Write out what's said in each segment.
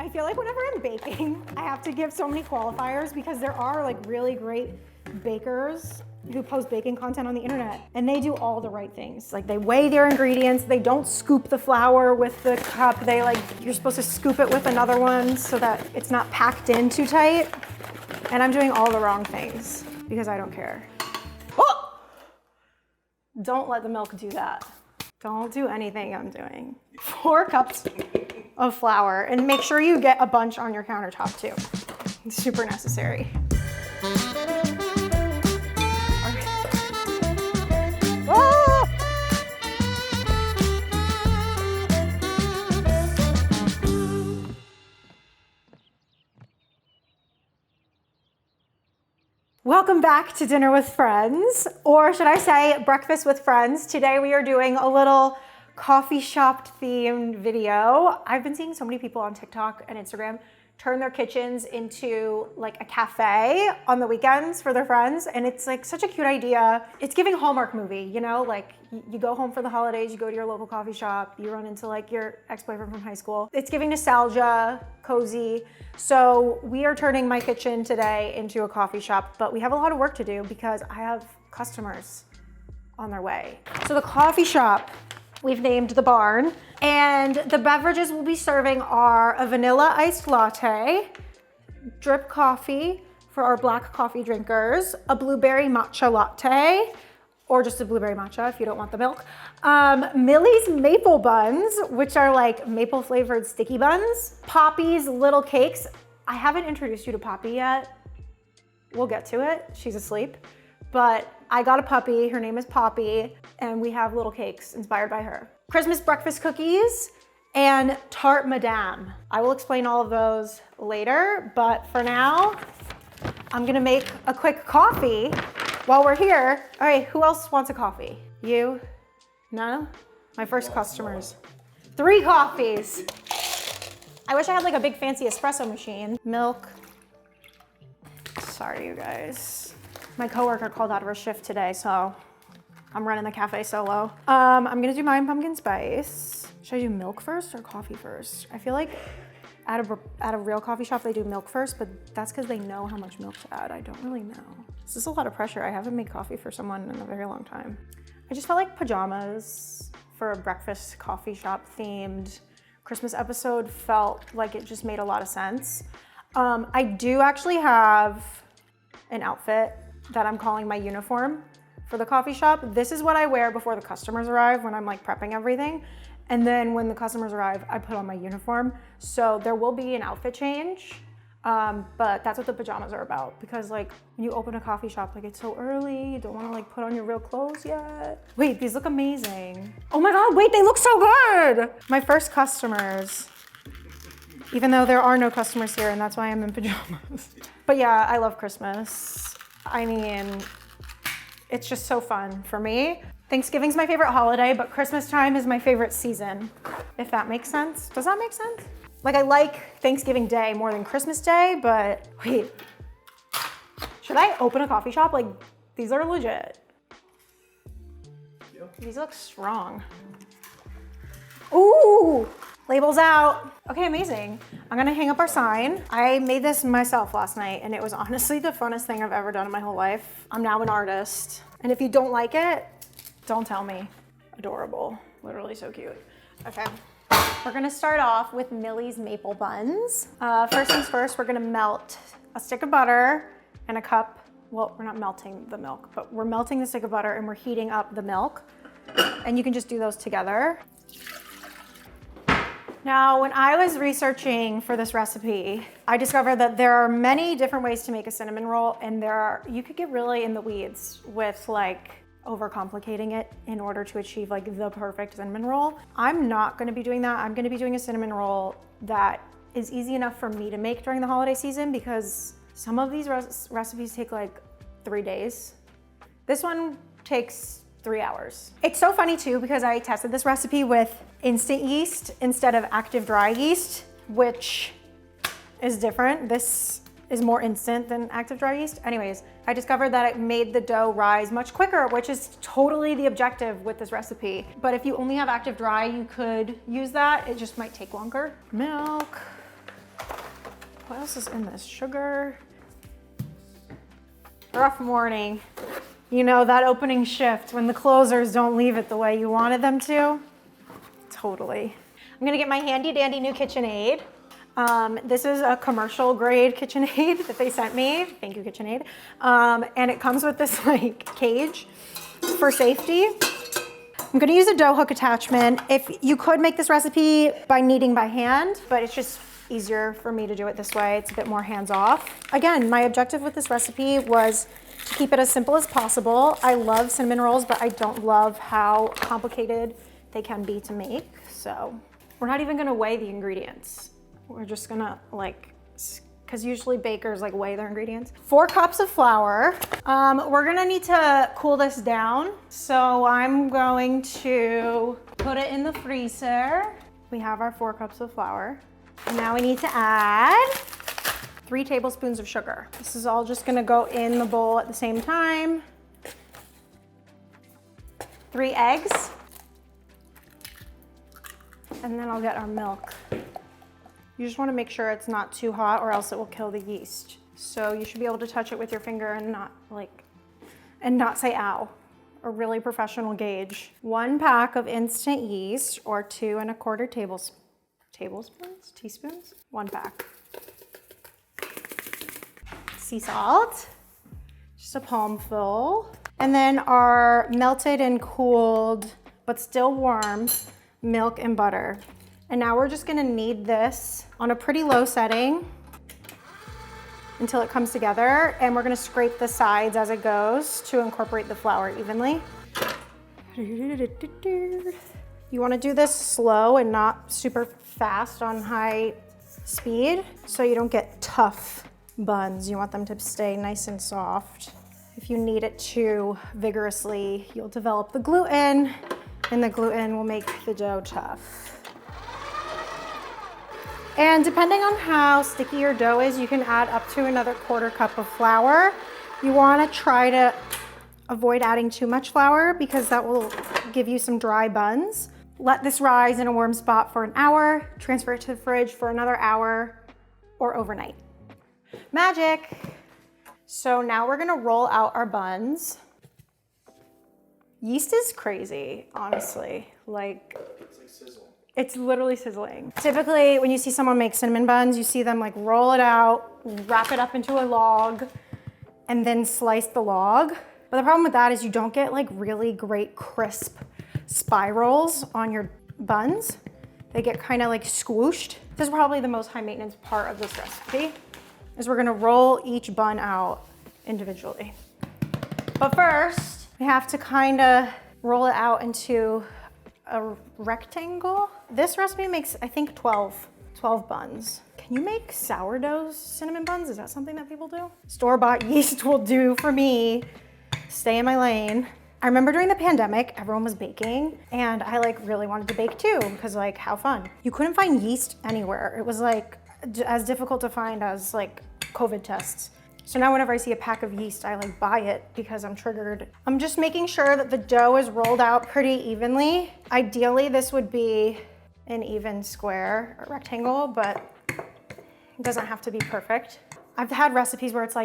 I feel like whenever I'm baking, I have to give so many qualifiers because there are like really great bakers who post baking content on the internet and they do all the right things. Like they weigh their ingredients, they don't scoop the flour with the cup, you're supposed to scoop it with another one so that it's not packed in too tight. And I'm doing all the wrong things because I don't care. Oh! Don't let the milk do that. Don't do anything I'm doing. 4 cups of flour, and make sure you get a bunch on your countertop too. It's super necessary. Ah! Welcome back to Dinner with Friends, or should I say Breakfast with Friends. Today we are doing a little coffee shop themed video. I've been seeing so many people on TikTok and Instagram turn their kitchens into like a cafe on the weekends for their friends, and it's like such a cute idea. It's giving Hallmark movie, you know, like you go home for the holidays, you go to your local coffee shop, you run into like your ex-boyfriend from high school. It's giving nostalgia, cozy. So we are turning my kitchen today into a coffee shop, but we have a lot of work to do because I have customers on their way. So the coffee shop we've named The Barn, and the beverages we'll be serving are a vanilla iced latte, drip coffee for our black coffee drinkers, a blueberry matcha latte, or just a blueberry matcha if you don't want the milk, Millie's maple buns, which are like maple flavored sticky buns, Poppy's little cakes. I haven't introduced you to Poppy yet. We'll get to it, she's asleep. But I got a puppy, her name is Poppy, and we have little cakes inspired by her. Christmas breakfast cookies and tarte madame. I will explain all of those later, but for now, I'm gonna make a quick coffee while we're here. All right, who else wants a coffee? You? No? My first customers. 3 coffees. I wish I had like a big fancy espresso machine. Milk. Sorry, you guys. My coworker called out of her shift today, so I'm running the cafe solo. I'm gonna do my pumpkin spice. Should I do milk first or coffee first? I feel like at a real coffee shop, they do milk first, but that's because they know how much milk to add. I don't really know. This is a lot of pressure. I haven't made coffee for someone in a very long time. I just felt like pajamas for a breakfast coffee shop themed Christmas episode felt like it just made a lot of sense. I do actually have an outfit that I'm calling my uniform for the coffee shop. This is what I wear before the customers arrive when I'm like prepping everything. And then when the customers arrive, I put on my uniform. So there will be an outfit change, but that's what the pajamas are about. Because like when you open a coffee shop, like it's so early, you don't wanna like put on your real clothes yet. Wait, these look amazing. Oh my God, wait, they look so good. My first customers, even though there are no customers here and that's why I'm in pajamas. But yeah, I love Christmas. I mean, it's just so fun for me. Thanksgiving's my favorite holiday, but Christmas time is my favorite season, if that makes sense. Does that make sense? Like I like Thanksgiving Day more than Christmas Day, but wait, should I open a coffee shop? Like these are legit. Yep. These look strong. Ooh, labels out. Okay, amazing. I'm gonna hang up our sign. I made this myself last night and it was honestly the funnest thing I've ever done in my whole life. I'm now an artist. And if you don't like it, don't tell me. Adorable, literally so cute. Okay, we're gonna start off with Millie's maple buns. First things first, we're gonna melt a stick of butter and a cup. Well, we're not melting the milk, but we're melting the stick of butter and we're heating up the milk. And you can just do those together. Now, when I was researching for this recipe, I discovered that there are many different ways to make a cinnamon roll, and you could get really in the weeds with like overcomplicating it in order to achieve like the perfect cinnamon roll. I'm not gonna be doing that. I'm gonna be doing a cinnamon roll that is easy enough for me to make during the holiday season because some of these recipes take like 3 days. This one takes 3 hours. It's so funny too because I tested this recipe with instant yeast instead of active dry yeast, which is different. This is more instant than active dry yeast. Anyways, I discovered that it made the dough rise much quicker, which is totally the objective with this recipe. But if you only have active dry, you could use that. It just might take longer. Milk. What else is in this? Sugar. Rough morning. You know, that opening shift when the closers don't leave it the way you wanted them to. Totally. I'm gonna get my handy dandy new KitchenAid. This is a commercial grade KitchenAid that they sent me. Thank you, KitchenAid. And it comes with this like cage for safety. I'm gonna use a dough hook attachment. If you could make this recipe by kneading by hand, but it's just easier for me to do it this way. It's a bit more hands off. Again, my objective with this recipe was to keep it as simple as possible. I love cinnamon rolls, but I don't love how complicated they can be to make. So we're not even gonna weigh the ingredients. We're just gonna because usually bakers like weigh their ingredients. 4 cups of flour. We're gonna need to cool this down. So I'm going to put it in the freezer. We have our 4 cups of flour. And now we need to add 3 tablespoons of sugar. This is all just gonna go in the bowl at the same time. 3 eggs. And then I'll get our milk. You just want to make sure it's not too hot or else it will kill the yeast. So you should be able to touch it with your finger and not say ow. A really professional gauge. 1 pack of instant yeast or 2 1/4 teaspoons? 1 pack. Sea salt, just a palmful. And then our melted and cooled, but still warm, milk and butter. And now we're just gonna knead this on a pretty low setting until it comes together. And we're gonna scrape the sides as it goes to incorporate the flour evenly. You wanna do this slow and not super fast on high speed so you don't get tough buns. You want them to stay nice and soft. If you knead it too vigorously, you'll develop the gluten, and the gluten will make the dough tough. And depending on how sticky your dough is, you can add up to another 1/4 cup of flour. You wanna try to avoid adding too much flour because that will give you some dry buns. Let this rise in a warm spot for an hour, transfer it to the fridge for another hour or overnight. Magic. So now we're gonna roll out our buns. Yeast is crazy, honestly. It's like sizzling. It's literally sizzling. Typically, when you see someone make cinnamon buns, you see them like roll it out, wrap it up into a log, and then slice the log. But the problem with that is you don't get like really great crisp spirals on your buns. They get kind of like squooshed. This is probably the most high maintenance part of this recipe, is we're gonna roll each bun out individually. But first, we have to kind of roll it out into a rectangle. This recipe makes, I think, 12 buns. Can you make sourdough cinnamon buns? Is that something that people do? Store-bought yeast will do for me. Stay in my lane. I remember during the pandemic, everyone was baking and I really wanted to bake too because how fun. You couldn't find yeast anywhere. It was as difficult to find as COVID tests. So now whenever I see a pack of yeast, I buy it because I'm triggered. I'm just making sure that the dough is rolled out pretty evenly. Ideally, this would be an even square or rectangle, but it doesn't have to be perfect. I've had recipes where it's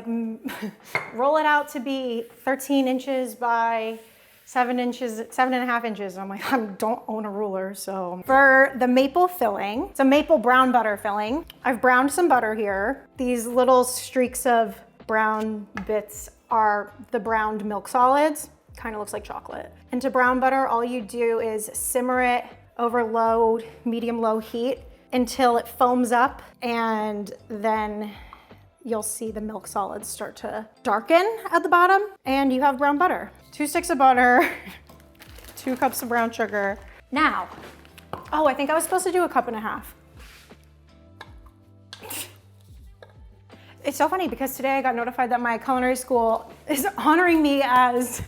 roll it out to be 13 inches by 7.5 inches. I'm I don't own a ruler, so. For the maple filling, it's a maple brown butter filling. I've browned some butter here. These little streaks of brown bits are the browned milk solids. Kind of looks like chocolate. And to brown butter, all you do is simmer it over medium-low heat until it foams up, and then you'll see the milk solids start to darken at the bottom, and you have brown butter. 2 sticks of butter, 2 cups of brown sugar. Now, I think I was supposed to do 1.5 cups. It's so funny because today I got notified that my culinary school is honoring me as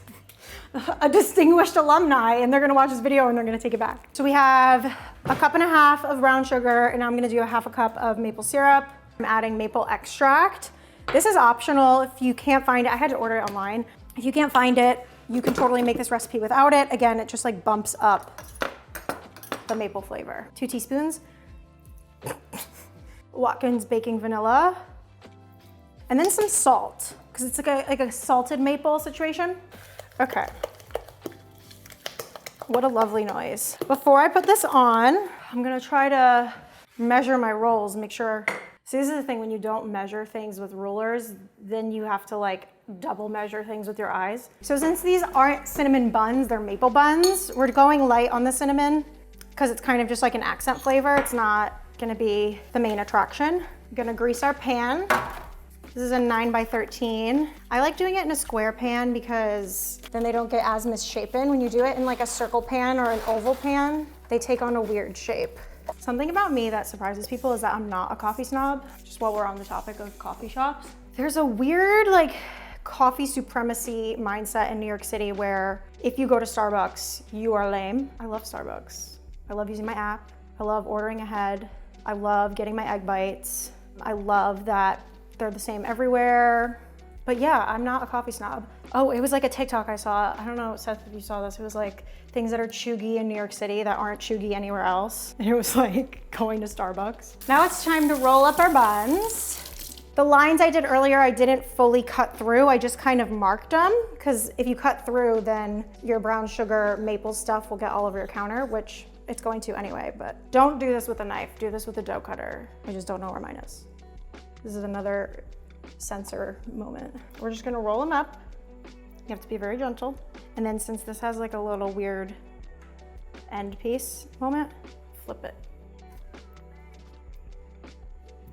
a distinguished alumni, and they're gonna watch this video and they're gonna take it back. So we have 1.5 cups of brown sugar, and I'm gonna do 1/2 cup of maple syrup. I'm adding maple extract. This is optional if you can't find it. I had to order it online. If you can't find it, you can totally make this recipe without it. Again, it just bumps up the maple flavor. 2 teaspoons. Watkins baking vanilla, and then some salt, because it's like a salted maple situation. Okay. What a lovely noise. Before I put this on, I'm gonna try to measure my rolls, make sure. See, this is the thing, when you don't measure things with rulers, then you have to like double measure things with your eyes. So since these aren't cinnamon buns, they're maple buns, we're going light on the cinnamon because it's kind of just like an accent flavor. It's not gonna be the main attraction. I'm gonna grease our pan. This is a 9x13. I like doing it in a square pan because then they don't get as misshapen. When you do it in like a circle pan or an oval pan, they take on a weird shape. Something about me that surprises people is that I'm not a coffee snob, just while we're on the topic of coffee shops. There's a weird like coffee supremacy mindset in New York City where if you go to Starbucks, you are lame. I love Starbucks. I love using my app. I love ordering ahead. I love getting my egg bites. I love that they're the same everywhere. But yeah, I'm not a coffee snob. Oh, it was like a TikTok I saw. I don't know, Seth, if you saw this. It was like things that are chuggy in New York City that aren't chuggy anywhere else. And it was like going to Starbucks. Now it's time to roll up our buns. The lines I did earlier, I didn't fully cut through. I just kind of marked them, because if you cut through, then your brown sugar maple stuff will get all over your counter, which it's going to anyway. But don't do this with a knife. Do this with a dough cutter. I just don't know where mine is. This is another sensor moment. We're just gonna roll them up. You have to be very gentle. And then since this has like a little weird end piece moment, flip it.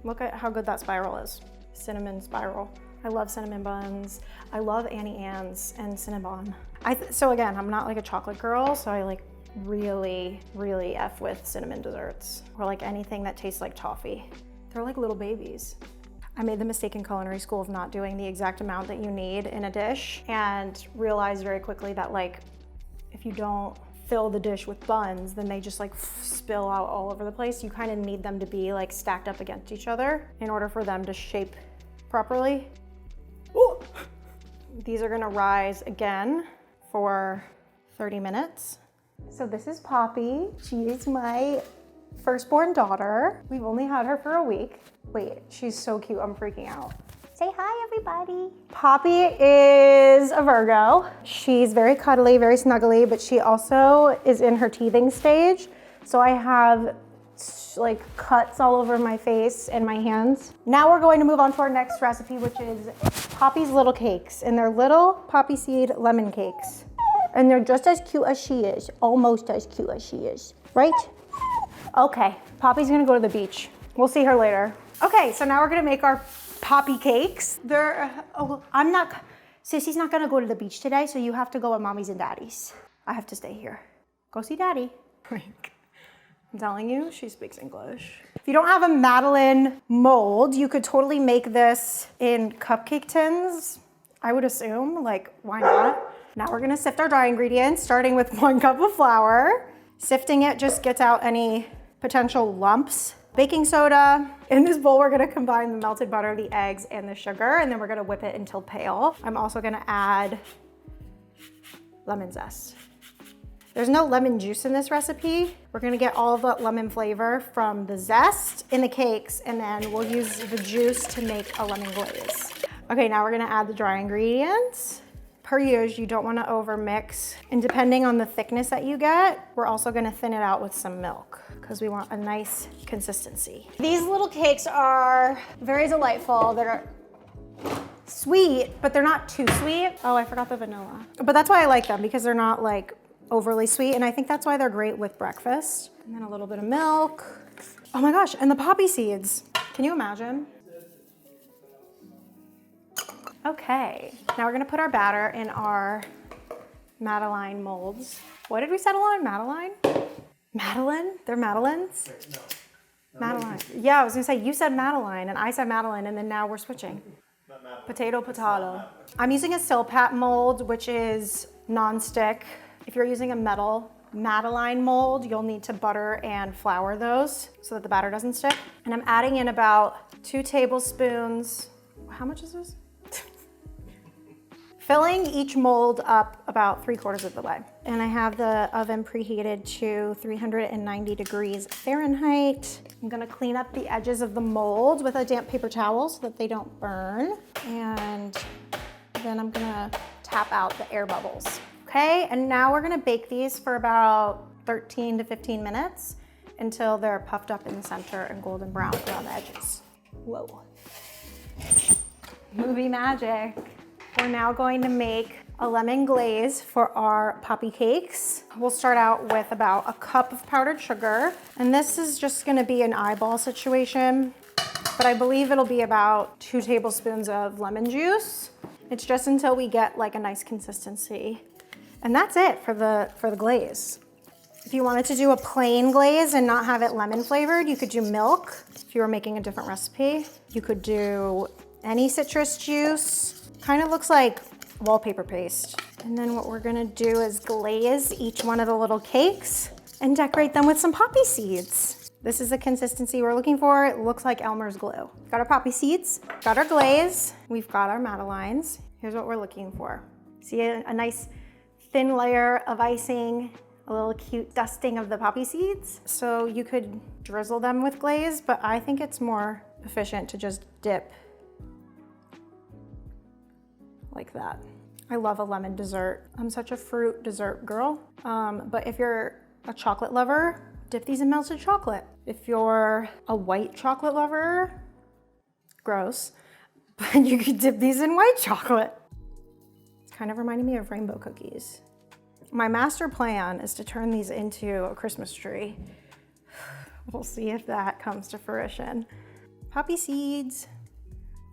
Look at how good that spiral is. Cinnamon spiral. I love cinnamon buns. I love Annie Ann's and Cinnabon. So again, I'm not like a chocolate girl, so I like really F with cinnamon desserts, or like anything that tastes like toffee. They're like little babies. I made the mistake in culinary school of not doing the exact amount that you need in a dish, and realized very quickly that like, if you don't fill the dish with buns, then they just like spill out all over the place. You kind of need them to be like stacked up against each other in order for them to shape properly. Ooh. These are gonna rise again for 30 minutes. So this is Poppy. She is my firstborn daughter. We've only had her for a week. Wait, she's so cute, I'm freaking out. Say hi, everybody. Poppy is a Virgo. She's very cuddly, very snuggly, but she also is in her teething stage. So I have like cuts all over my face and my hands. Now we're going to move on to our next recipe, which is Poppy's little cakes. And they're little poppy seed lemon cakes. And they're just as cute as she is, almost as cute as she is, right? Okay, Poppy's gonna go to the beach. We'll see her later. Okay, so now we're gonna make our Poppy cakes. Sissy's not gonna go to the beach today, so you have to go with Mommy's and Daddy's. I have to stay here. Go see Daddy. I'm telling you, she speaks English. If you don't have a Madeleine mold, you could totally make this in cupcake tins, I would assume, like, why not? Now we're gonna sift our dry ingredients, starting with 1 cup of flour. Sifting it just gets out any potential lumps. Baking soda. In this bowl, we're gonna combine the melted butter, the eggs, and the sugar, and then we're gonna whip it until pale. I'm also gonna add lemon zest. There's no lemon juice in this recipe. We're gonna get all of the lemon flavor from the zest in the cakes, and then we'll use the juice to make a lemon glaze. Okay, now we're gonna add the dry ingredients. Per usual, you don't wanna over-mix. And depending on the thickness that you get, we're also gonna thin it out with some milk because we want a nice consistency. These little cakes are very delightful. They're sweet, but they're not too sweet. Oh, I forgot the vanilla. But that's why I like them, because they're not like overly sweet, and I think that's why they're great with breakfast. And then a little bit of milk. Oh my gosh, and the poppy seeds. Can you imagine? Okay, now we're gonna put our batter in our Madeleine molds. What did we settle on? Madeline? Madeline? They're Madelines? No. Madeline. Yeah, I was gonna say, you said Madeline and I said Madeline, and then now we're switching. Potato, potato. I'm using a Silpat mold, which is non-stick. If you're using a metal Madeleine mold, you'll need to butter and flour those so that the batter doesn't stick. And I'm adding in about 2 tablespoons. How much is this? filling each mold up about 3/4 of the way. And I have the oven preheated to 390 degrees Fahrenheit. I'm gonna clean up the edges of the mold with a damp paper towel so that they don't burn. And then I'm gonna tap out the air bubbles. Okay, and now we're gonna bake these for about 13 to 15 minutes until they're puffed up in the center and golden brown around the edges. Whoa. Movie magic. We're now going to make a lemon glaze for our poppy cakes. We'll start out with about 1 cup of powdered sugar. And this is just gonna be an eyeball situation, but I believe it'll be about 2 tablespoons of lemon juice. It's just until we get like a nice consistency. And that's it for the glaze. If you wanted to do a plain glaze and not have it lemon flavored, you could do milk. If you were making a different recipe, you could do any citrus juice. Kind of looks like wallpaper paste. And then what we're gonna do is glaze each one of the little cakes and decorate them with some poppy seeds. This is the consistency we're looking for. It looks like Elmer's glue. Got our poppy seeds, got our glaze, we've got our Madeleines. Here's what we're looking for. See a nice thin layer of icing, a little cute dusting of the poppy seeds. So you could drizzle them with glaze, but I think it's more efficient to just dip like that. I love a lemon dessert. I'm such a fruit dessert girl. But if you're a chocolate lover, dip these in melted chocolate. If you're a white chocolate lover, gross, but you could dip these in white chocolate. It's kind of reminding me of rainbow cookies. My master plan is to turn these into a Christmas tree. We'll see if that comes to fruition. Poppy seeds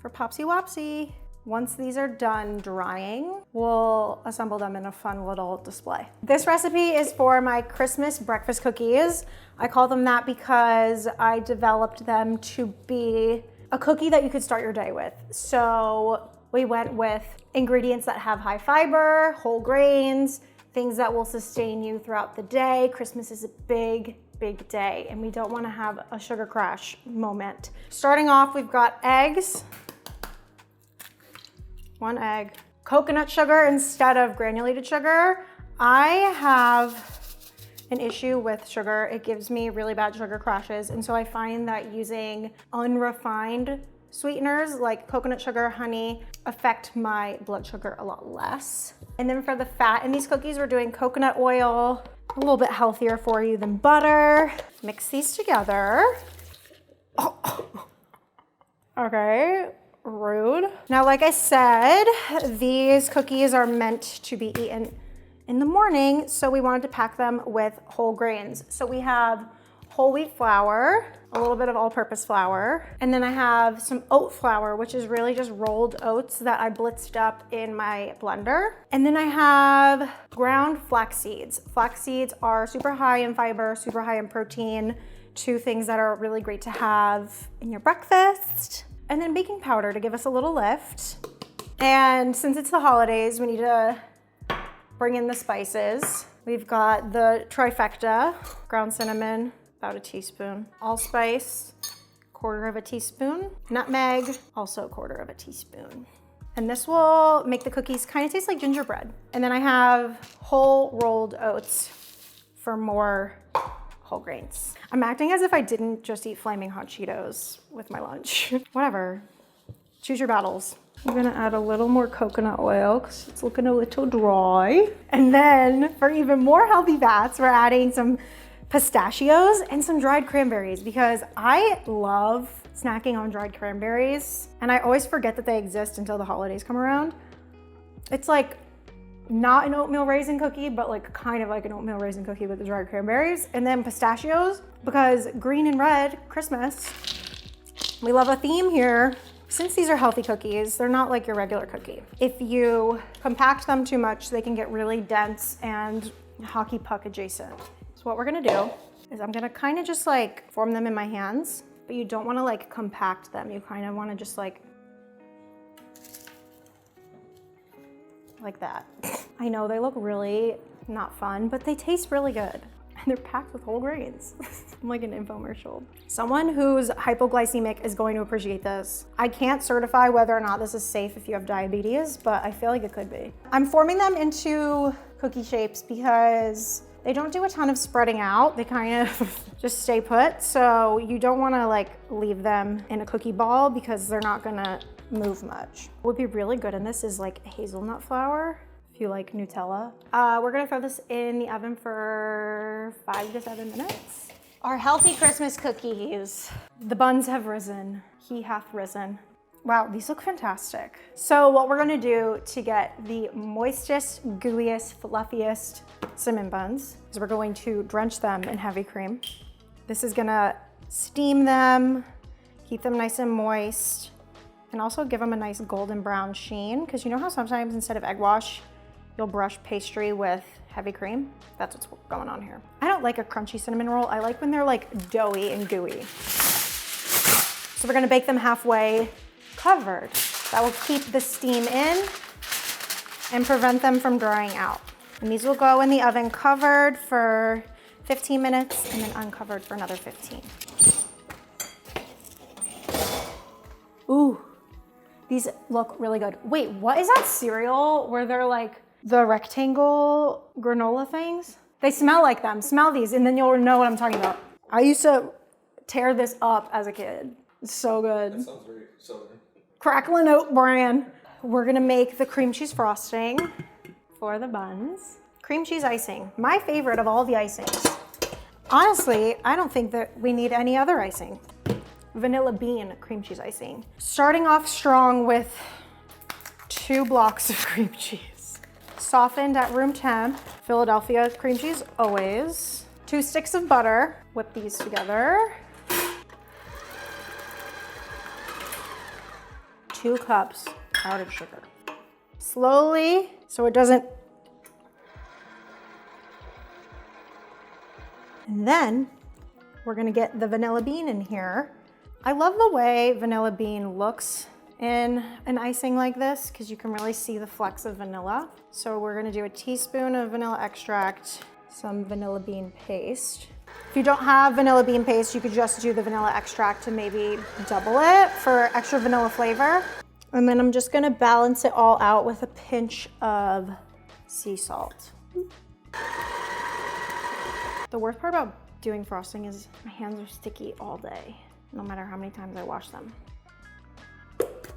for Popsy Wopsy. Once these are done drying, we'll assemble them in a fun little display. This recipe is for my Christmas breakfast cookies. I call them that because I developed them to be a cookie that you could start your day with. So we went with ingredients that have high fiber, whole grains, things that will sustain you throughout the day. Christmas is a big day, and we don't want to have a sugar crash moment. Starting off, we've got eggs. 1 egg. Coconut sugar instead of granulated sugar. I have an issue with sugar. It gives me really bad sugar crashes, and so I find that using unrefined sweeteners like coconut sugar, honey, affect my blood sugar a lot less. And then for the fat in these cookies, we're doing coconut oil, a little bit healthier for you than butter. Mix these together. Oh. Okay. Rude. Now, like I said, these cookies are meant to be eaten in the morning, so we wanted to pack them with whole grains. So we have whole wheat flour, a little bit of all-purpose flour, and then I have some oat flour, which is really just rolled oats that I blitzed up in my blender. And then I have ground flax seeds. Flax seeds are super high in fiber, super high in protein, 2 things that are really great to have in your breakfast. And then baking powder to give us a little lift. And since it's the holidays, we need to bring in the spices. We've got the trifecta, ground cinnamon, about a teaspoon, allspice, 1/4 teaspoon, nutmeg, also 1/4 teaspoon. And this will make the cookies kind of taste like gingerbread. And then I have whole rolled oats for more whole grains. I'm acting as if I didn't just eat flaming hot Cheetos with my lunch. Whatever, choose your battles. I'm gonna add a little more coconut oil because it's looking a little dry. And then for even more healthy fats, we're adding some pistachios and some dried cranberries because I love snacking on dried cranberries. And I always forget that they exist until the holidays come around. It's like not an oatmeal raisin cookie, but like kind of like an oatmeal raisin cookie with the dried cranberries. And then pistachios, because green and red, Christmas. We love a theme here. Since these are healthy cookies, they're not like your regular cookie. If you compact them too much, they can get really dense and hockey puck adjacent. So what we're gonna do is I'm gonna kind of just like form them in my hands, but you don't wanna like compact them. You kind of wanna just like that. I know they look really not fun, but they taste really good. They're packed with whole grains. I'm like an infomercial. Someone who's hypoglycemic is going to appreciate this. I can't certify whether or not this is safe if you have diabetes, but I feel like it could be. I'm forming them into cookie shapes because they don't do a ton of spreading out. They kind of just stay put. So you don't wanna like leave them in a cookie ball because they're not gonna move much. What would be really good in this is like hazelnut flour, if you like Nutella. We're gonna throw this in the oven for 5 to 7 minutes. Our healthy Christmas cookies. The buns have risen. He hath risen. Wow, these look fantastic. So what we're gonna do to get the moistest, gooeyest, fluffiest cinnamon buns is we're going to drench them in heavy cream. This is gonna steam them, keep them nice and moist, and also give them a nice golden brown sheen, because you know how sometimes instead of egg wash, you'll brush pastry with heavy cream? That's what's going on here. I don't like a crunchy cinnamon roll. I like when they're like doughy and gooey. So we're gonna bake them halfway covered. That will keep the steam in and prevent them from drying out. And these will go in the oven covered for 15 minutes and then uncovered for another 15. Ooh, these look really good. Wait, what is that cereal where they're like the rectangle granola things? They smell like them. Smell these and then you'll know what I'm talking about. I used to tear this up as a kid. It's so good. That sounds very southern. Cracklin' Oat Bran. We're gonna make the cream cheese frosting for the buns. Cream cheese icing, my favorite of all the icings. Honestly, I don't think that we need any other icing. Vanilla bean cream cheese icing. Starting off strong with 2 blocks of cream cheese. Softened at room temp. Philadelphia cream cheese, always. 2 sticks of butter. Whip these together. 2 cups powdered sugar. Slowly, so it doesn't. And then we're gonna get the vanilla bean in here. I love the way vanilla bean looks in an icing like this because you can really see the flecks of vanilla. So we're gonna do a teaspoon of vanilla extract, some vanilla bean paste. If you don't have vanilla bean paste, you could just do the vanilla extract to maybe double it for extra vanilla flavor. And then I'm just gonna balance it all out with a pinch of sea salt. The worst part about doing frosting is my hands are sticky all day, no matter how many times I wash them.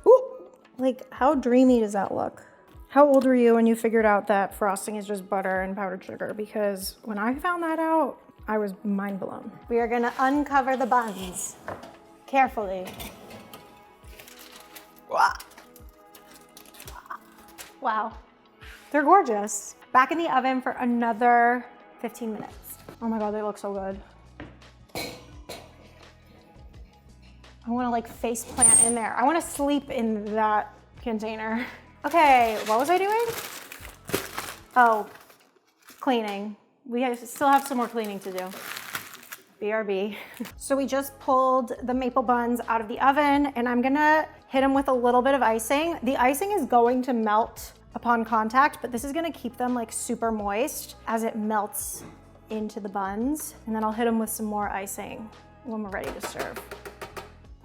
Ooh, like how dreamy does that look? How old were you when you figured out that frosting is just butter and powdered sugar? Because when I found that out, I was mind blown. We are gonna uncover the buns carefully. Wow, they're gorgeous. Back in the oven for another 15 minutes. Oh my God, they look so good. I wanna like face plant in there. I wanna sleep in that container. Okay, what was I doing? Oh, cleaning. We still have some more cleaning to do. BRB. So we just pulled the maple buns out of the oven and I'm gonna hit them with a little bit of icing. The icing is going to melt upon contact, but this is gonna keep them like super moist as it melts into the buns. And then I'll hit them with some more icing when we're ready to serve.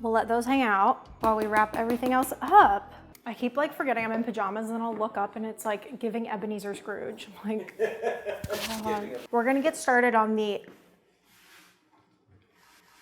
We'll let those hang out while we wrap everything else up. I keep like forgetting I'm in pajamas and I'll look up and it's like giving Ebenezer Scrooge. I'm like, we're gonna get started on the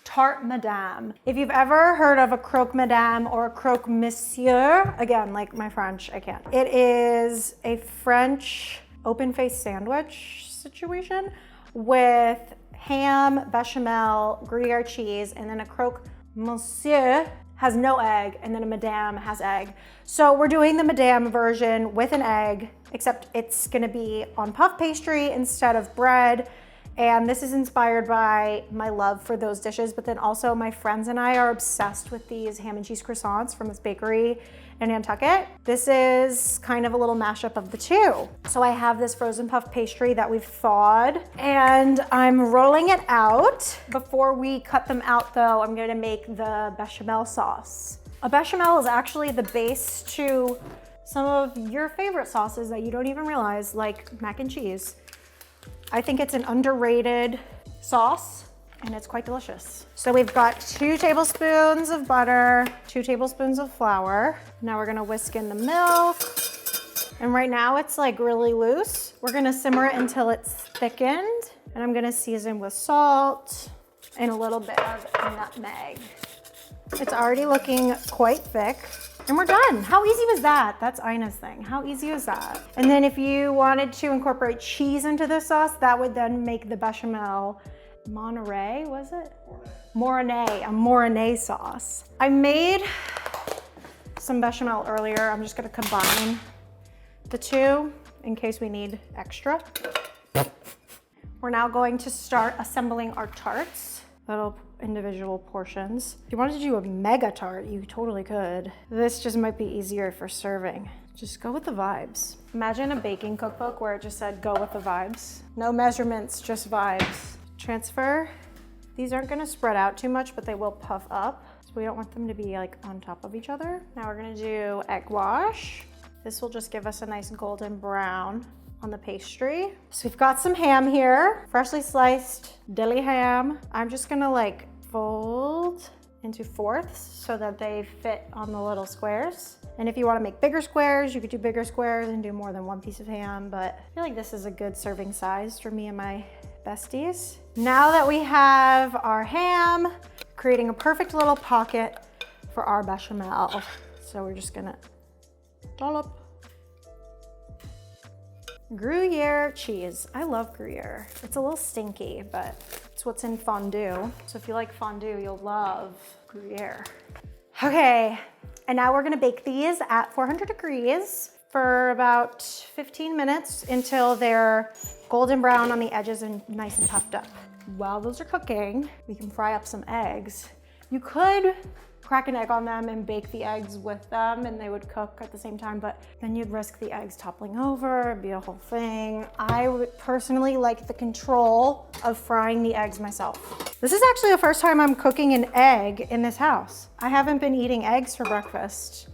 tarte madame. If you've ever heard of a croque madame or a croque monsieur, again, like my French, I can't. It is a French open-faced sandwich situation with ham, bechamel, Gruyere cheese, and then a croque monsieur has no egg, and then a madame has egg. So we're doing the madame version with an egg, except it's gonna be on puff pastry instead of bread. And this is inspired by my love for those dishes, but then also my friends and I are obsessed with these ham and cheese croissants from this bakery in Nantucket. This is kind of a little mashup of the two. So I have this frozen puff pastry that we've thawed and I'm rolling it out. Before we cut them out though, I'm gonna make the bechamel sauce. A bechamel is actually the base to some of your favorite sauces that you don't even realize, like mac and cheese. I think it's an underrated sauce and it's quite delicious. So we've got 2 tablespoons of butter, 2 tablespoons of flour. Now we're gonna whisk in the milk. And right now it's like really loose. We're gonna simmer it until it's thickened. And I'm gonna season with salt and a little bit of nutmeg. It's already looking quite thick. And we're done. How easy was that? That's Ina's thing. How easy was that? And then if you wanted to incorporate cheese into the sauce, that would then make the bechamel Monterey, was it? Mornay, a Mornay sauce. I made some bechamel earlier. I'm just gonna combine the two in case we need extra. We're now going to start assembling our tarts, little individual portions. If you wanted to do a mega tart, you totally could. This just might be easier for serving. Just go with the vibes. Imagine a baking cookbook where it just said, go with the vibes. No measurements, just vibes. Transfer. These aren't gonna spread out too much, but they will puff up. So we don't want them to be like on top of each other. Now we're gonna do egg wash. This will just give us a nice golden brown on the pastry. So we've got some ham here, freshly sliced deli ham. I'm just gonna like fold into fourths so that they fit on the little squares. And if you wanna make bigger squares, you could do bigger squares and do more than one piece of ham, but I feel like this is a good serving size for me and my besties. Now that we have our ham, creating a perfect little pocket for our bechamel. So we're just gonna dollop Gruyere cheese. I love Gruyere. It's a little stinky, but it's what's in fondue. So if you like fondue, you'll love Gruyere. Okay, and now we're gonna bake these at 400 degrees for about 15 minutes until they're golden brown on the edges and nice and puffed up. While those are cooking, we can fry up some eggs. You could crack an egg on them and bake the eggs with them and they would cook at the same time, but then you'd risk the eggs toppling over, it'd be a whole thing. I would personally like the control of frying the eggs myself. This is actually the first time I'm cooking an egg in this house. I haven't been eating eggs for breakfast.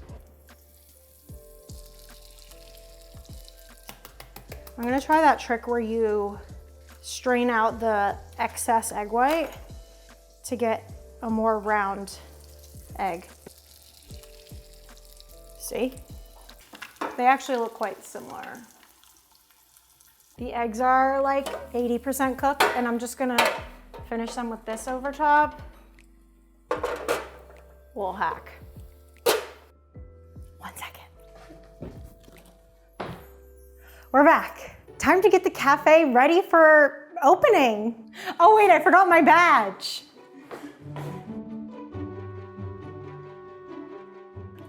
I'm gonna try that trick where you strain out the excess egg white to get a more round egg. See? They actually look quite similar. The eggs are like 80% cooked and I'm just gonna finish them with this over top. Little hack. 1 second. We're back. Time to get the cafe ready for opening. Oh wait, I forgot my badge.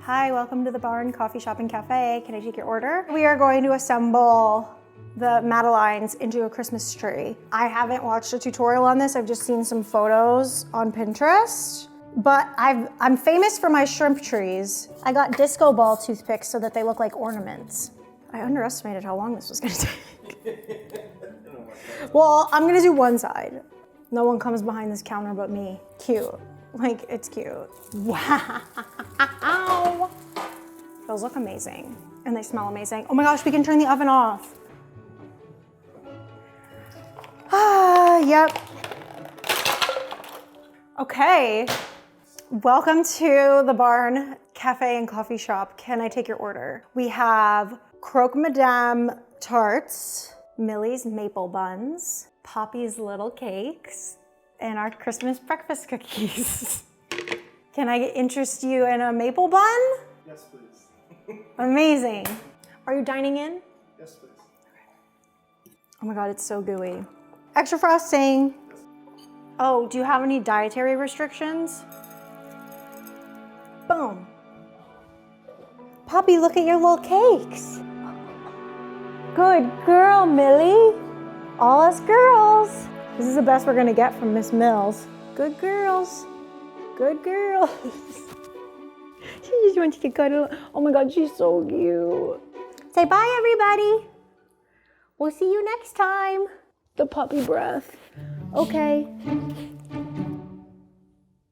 Hi, welcome to the Barn Coffee Shop and Cafe. Can I take your order? We are going to assemble the Madelines into a Christmas tree. I haven't watched a tutorial on this. I've just seen some photos on Pinterest, but I'm famous for my shrimp trees. I got disco ball toothpicks so that they look like ornaments. I underestimated how long this was gonna take. Well, I'm gonna do one side. No one comes behind this counter but me. Cute. Like, it's cute. Wow. Those look amazing. And they smell amazing. Oh my gosh, we can turn the oven off. Ah, yep. Okay. Welcome to the Barn Cafe and Coffee Shop. Can I take your order? We have Croque Madame tarts, Millie's maple buns, Poppy's little cakes, and our Christmas breakfast cookies. Can I interest you in a maple bun? Yes, please. Amazing. Are you dining in? Yes, please. Oh my God, it's so gooey. Extra frosting. Oh, do you have any dietary restrictions? Boom. Poppy, look at your little cakes. Good girl, Millie. All us girls. This is the best we're gonna get from Miss Mills. Good girls. Good girls. She just wants to cuddle. Oh my God, she's so cute. Say bye, everybody. We'll see you next time. The puppy breath. Okay.